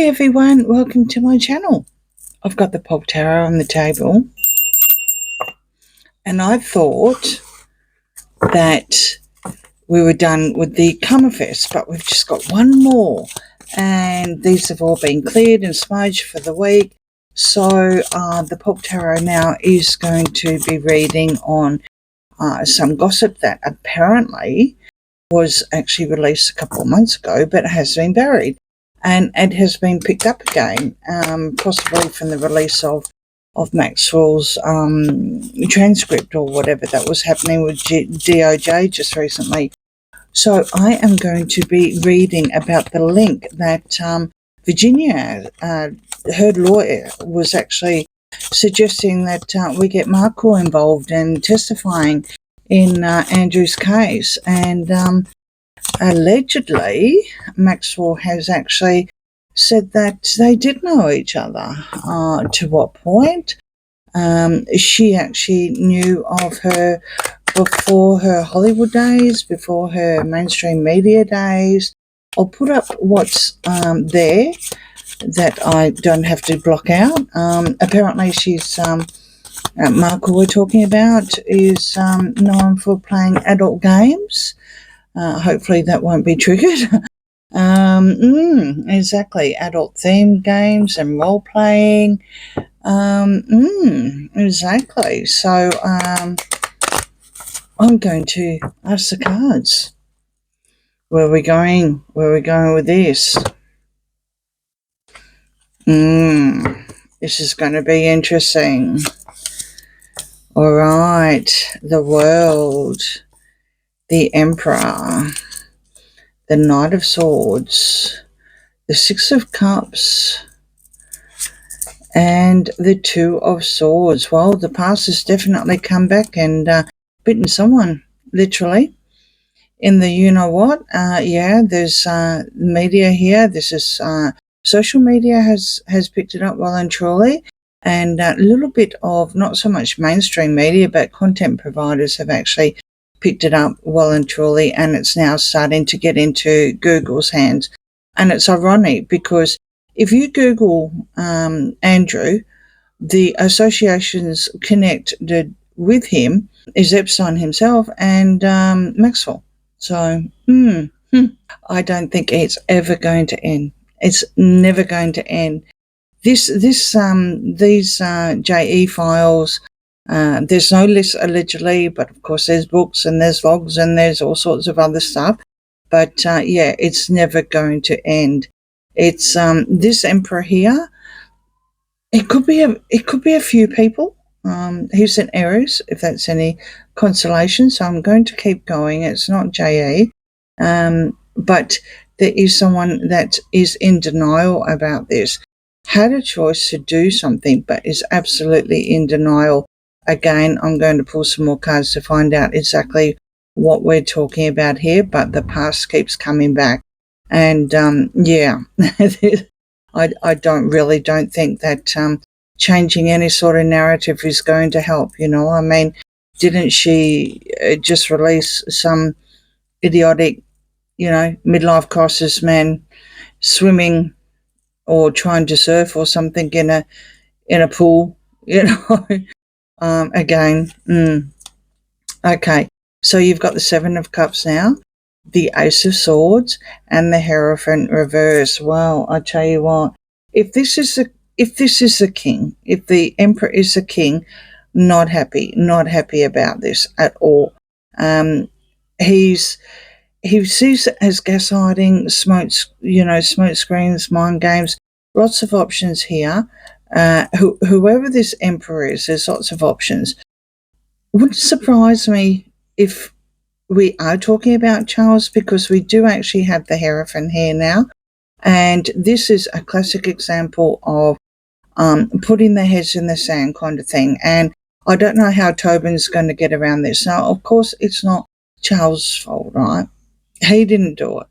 Hi everyone, welcome to my channel. I've got the pop tarot on the table and I thought that we were done with the Comerfest, but we've just got one more and these have all been cleared and smudged for the week. So the pop tarot now is going to be reading on some gossip that apparently was actually released a couple of months ago but has been buried. And it has been picked up again, possibly from the release of Maxwell's transcript or whatever that was happening with DOJ just recently. So I am going to be reading about the link that Virginia, her lawyer, was actually suggesting that we get Markle involved in testifying in Andrew's case. And allegedly, Maxwell has actually said that they did know each other. To what point? She actually knew of her before her Hollywood days, before her mainstream media days. I'll put up what's there that I don't have to block out. Apparently she's, Markle we're talking about, is known for playing adult games. Hopefully that won't be triggered. Exactly, adult themed games and role playing. Exactly. So I'm going to ask the cards. Where are we going? Where are we going with this? This is going to be interesting. All right, the World, the Emperor, the Knight of Swords, the Six of Cups, and the Two of Swords. Well, the past has definitely come back and bitten someone, literally, in the you-know-what. Yeah, there's media here. This is social media has picked it up well and truly, and a little bit of not so much mainstream media, but content providers have actually picked it up well and truly, and it's now starting to get into Google's hands. And it's ironic because if you Google Andrew, the associations connected with him is Epstein himself and Maxwell. So I don't think it's ever going to end. It's never going to end. These JE files. There's no list allegedly, but of course there's books and there's logs and there's all sorts of other stuff. But yeah, it's never going to end. It's this emperor here. It could be a few people. He's an Aries, if that's any consolation. So I'm going to keep going. It's not JE, but there is someone that is in denial about this. Had a choice to do something, but is absolutely in denial. Again, I'm going to pull some more cards to find out exactly what we're talking about here, but the past keeps coming back. And yeah, I don't think that changing any sort of narrative is going to help. You know, I mean, didn't she just release some idiotic, you know, midlife crisis man swimming or trying to surf or something in a pool, you know? Again, okay, so you've got the Seven of Cups now, the Ace of Swords, and the Hierophant reverse. Well, I tell you what, if this is the king, if the Emperor is the king, not happy about this at all. He sees it as gaslighting, smoke screens, mind games, lots of options here. Whoever this emperor is, there's lots of options. Wouldn't surprise me if we are talking about Charles, because we do actually have the Hierophant here now. And this is a classic example of putting their heads in the sand kind of thing. And I don't know how Tobin's going to get around this. Now, of course, it's not Charles' fault, right? He didn't do it,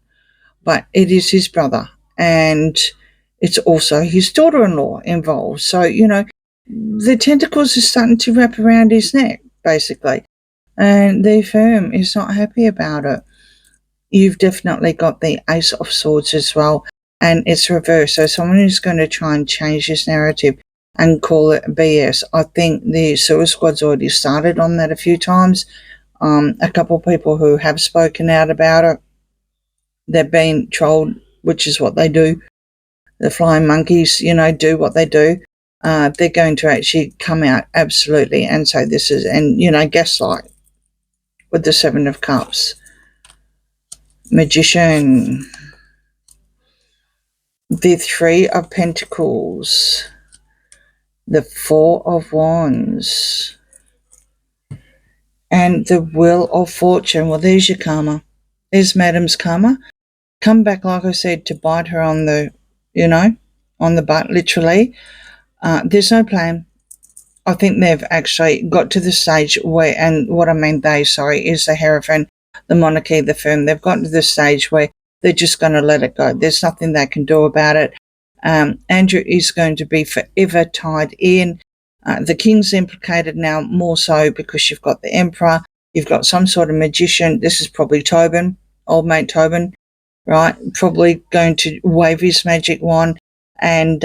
but it is his brother. And it's also his daughter-in-law involved. So, you know, the tentacles are starting to wrap around his neck, basically. And the firm is not happy about it. You've definitely got the Ace of Swords as well. and it's reversed. So someone is going to try and change this narrative and call it BS. I think the Suicide Squad's already started on that a few times. A couple of people who have spoken out about it, they've been trolled, which is what they do. The flying monkeys, do what they do. They're going to actually come out absolutely and say this is, and, gaslight with the Seven of Cups. Magician. The Three of Pentacles. The Four of Wands. And the Wheel of Fortune. Well, there's your karma. There's Madam's karma. Come back, like I said, to bite her on the, on the butt, literally. There's no plan. I think they've actually got to the stage where, and what I mean is the Hierophant, the monarchy, the firm. They've gotten to the stage where they're just going to let it go. There's nothing they can do about it. Andrew is going to be forever tied in. The king's implicated now more so because you've got the emperor, you've got some sort of magician. This is probably Tobin, old mate Tobin, right? Probably going to wave his magic wand and,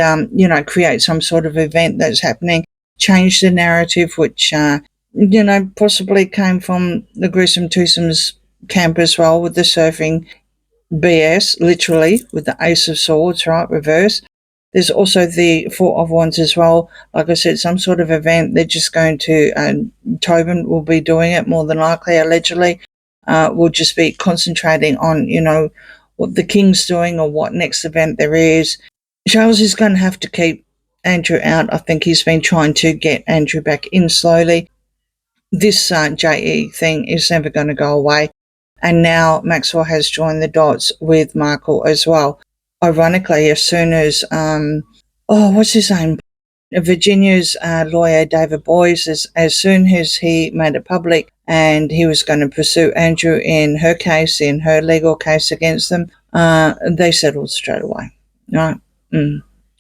create some sort of event that's happening, change the narrative, which, possibly came from the Gruesome Twosomes camp as well with the surfing BS, literally, with the Ace of Swords, right, reverse. There's also the Four of Wands as well. Like I said, some sort of event. They're just going to, Tobin will be doing it more than likely, allegedly. We'll just be concentrating on, what the king's doing or what next event there is. Charles is going to have to keep Andrew out. I think he's been trying to get Andrew back in slowly. This JE thing is never going to go away. And now Maxwell has joined the dots with Markle as well. Ironically, as soon as, what's his name? Virginia's lawyer, David Boyes, as soon as he made it public and he was going to pursue Andrew in her case, in her legal case against them, they settled straight away. Right?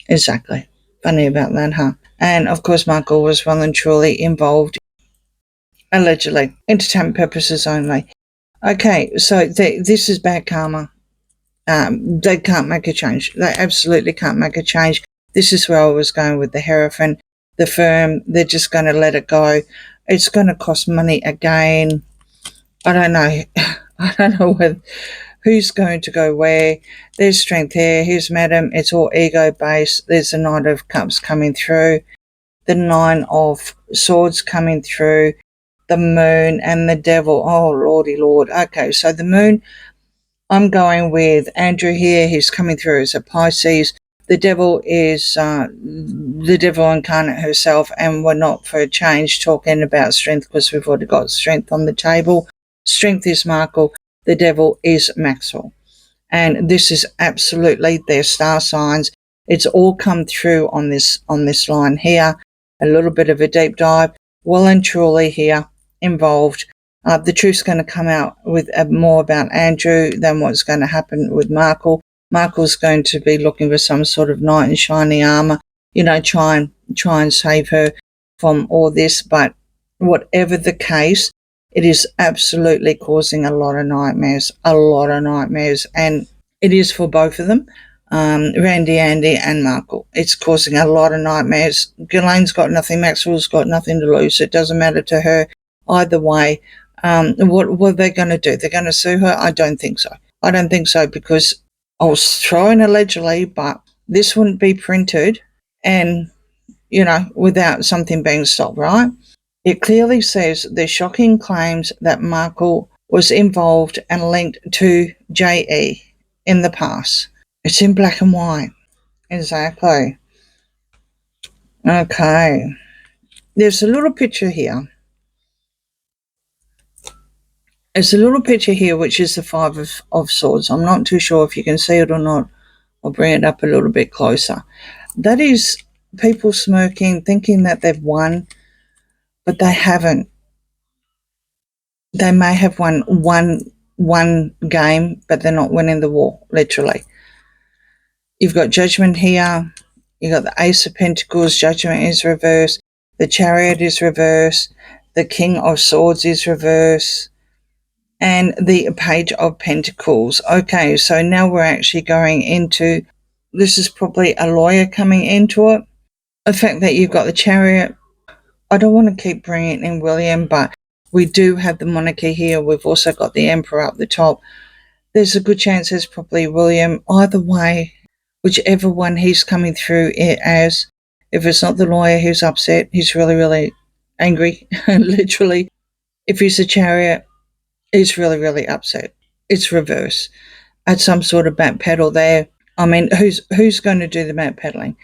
Exactly. Funny about that, huh? And, of course, Markle was well and truly involved, allegedly, entertainment purposes only. Okay, so this is bad karma. They can't make a change. They absolutely can't make a change. This is where I was going with the Hierophant, the firm. They're just going to let it go. It's going to cost money again. I don't know. I don't know who's going to go where. There's strength here. Here's Madam. It's all ego-based. There's the Knight of Cups coming through. The Nine of Swords coming through. The Moon and the Devil. Oh, Lordy Lord. Okay, so the Moon, I'm going with Andrew here. He's coming through as a Pisces. The Devil is the Devil incarnate herself, and we're not for a change talking about strength because we've already got strength on the table. Strength is Markle. The Devil is Maxwell. And this is absolutely their star signs. It's all come through on this line here. A little bit of a deep dive. Well and truly here involved. The truth's going to come out with more about Andrew than what's going to happen with Markle. Markle's going to be looking for some sort of knight in shining armor, try and save her from all this. But whatever the case, it is absolutely causing a lot of nightmares, and it is for both of them, Randy, Andy, and Markle. It's causing a lot of nightmares. Ghislaine's got nothing, Maxwell's got nothing to lose. It doesn't matter to her either way. What are they going to do? They're going to sue her? I don't think so. Because I was throwing allegedly, but this wouldn't be printed and, without something being stopped, right? It clearly says the shocking claims that Markle was involved and linked to JE in the past. It's in black and white. Exactly. Okay. There's a little picture here. There's a little picture here, which is the Five of Swords. I'm not too sure if you can see it or not. I'll bring it up a little bit closer. That is people smirking, thinking that they've won, but they haven't. They may have won one game, but they're not winning the war, literally. You've got Judgment here. You've got the Ace of Pentacles. Judgment is reversed. The Chariot is reversed. The King of Swords is reversed. And the Page of Pentacles. Okay, so now we're actually going into this is probably a lawyer coming into it. The fact that you've got the Chariot, I don't want to keep bringing in William, but we do have the monarchy here. We've also got the Emperor up the top. There's a good chance it's probably William. Either way, whichever one he's coming through it as, if it's not the lawyer who's upset, he's really, really angry, literally. If he's a Chariot, he's really, really upset. It's reverse. At some sort of backpedal there. I mean, who's going to do the backpedaling?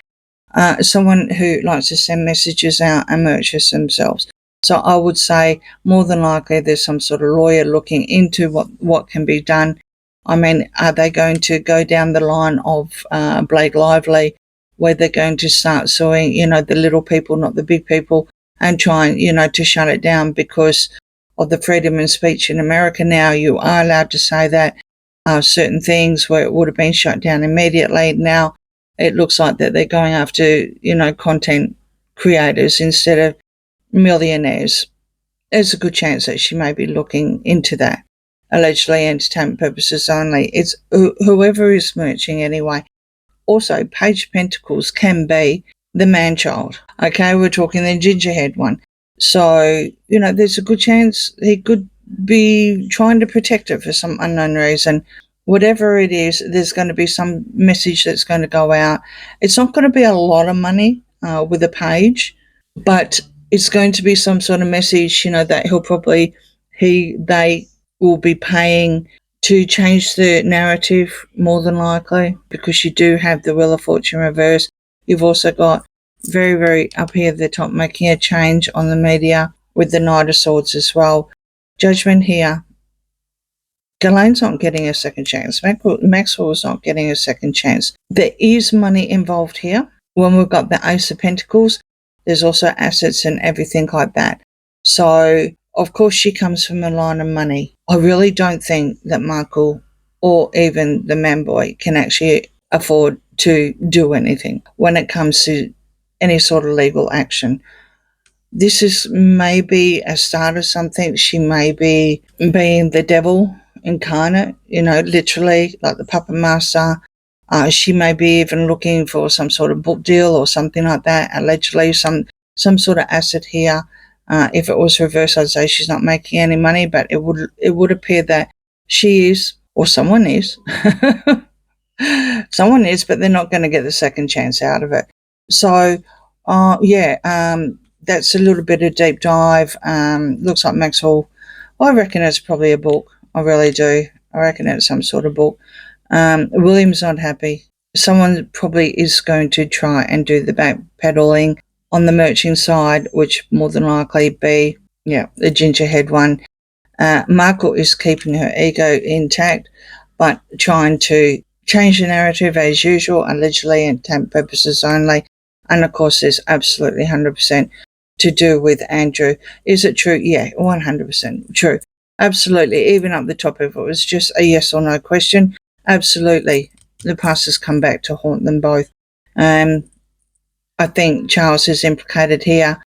Someone who likes to send messages out and purchase themselves. So I would say more than likely there's some sort of lawyer looking into what can be done. I mean, are they going to go down the line of Blake Lively, where they're going to start suing, the little people, not the big people, and trying, to shut it down because of the freedom of speech in America now? You are allowed to say that. Certain things where it would have been shut down immediately. Now it looks like that they're going after, content creators instead of millionaires. There's a good chance that she may be looking into that. Allegedly entertainment purposes only. It's whoever is merching anyway. Also, Page of Pentacles can be the man-child. Okay, we're talking the gingerhead one. So, there's a good chance he could be trying to protect it for some unknown reason. Whatever it is, there's going to be some message that's going to go out. It's not going to be a lot of money with a page, but it's going to be some sort of message, that they will be paying to change the narrative more than likely, because you do have the Wheel of Fortune reverse. You've also got very, very up here at the top making a change on the media with the Knight of Swords as well. Judgment here. Ghislaine's not getting a second chance. Maxwell's not getting a second chance. There is money involved here. When we've got the Ace of Pentacles, there's also assets and everything like that. So, of course, she comes from a line of money. I really don't think that Markle or even the man boy can actually afford to do anything when it comes to any sort of legal action. This is maybe a start of something. She may be being the devil incarnate, literally like the puppet master. She may be even looking for some sort of book deal or something like that, allegedly some sort of asset here. If it was reversed, I'd say she's not making any money, but it would appear that she is, or someone is. Someone is, but they're not going to get the second chance out of it. So, that's a little bit of deep dive. Looks like Maxwell. I reckon it's probably a book. I really do. I reckon it's some sort of book. William's not happy. Someone probably is going to try and do the backpedaling on the merchant side, which more than likely be, the gingerhead one. Markle is keeping her ego intact, but trying to change the narrative as usual, allegedly intent purposes only. And of course, there's absolutely 100% to do with Andrew. Is it true? Yeah, 100% true. Absolutely. Even up the top, if it was just a yes or no question, absolutely. The past has come back to haunt them both. I think Charles is implicated here,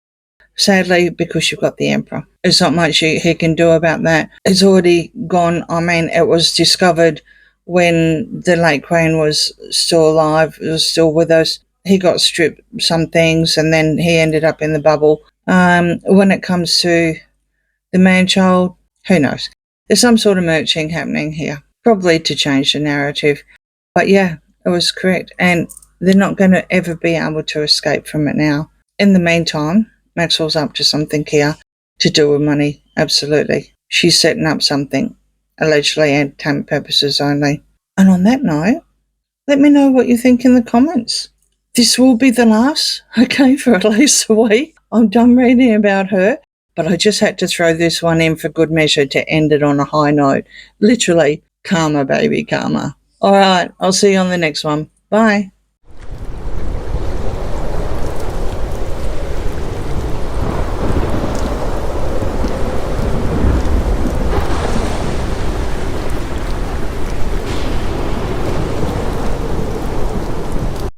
sadly, because you've got the Emperor. There's not much he can do about that. It's already gone. I mean, it was discovered when the late Queen was still alive, was still with us. He got stripped some things, and then he ended up in the bubble. When it comes to the man-child, who knows? There's some sort of merching happening here, probably to change the narrative. But yeah, it was correct. And they're not going to ever be able to escape from it now. In the meantime, Maxwell's up to something here to do with money. Absolutely. She's setting up something, allegedly entertainment purposes only. And on that note, let me know what you think in the comments. This will be the last, okay, for at least a week. I'm done reading about her, but I just had to throw this one in for good measure to end it on a high note. Literally, karma, baby, karma. All right, I'll see you on the next one. Bye.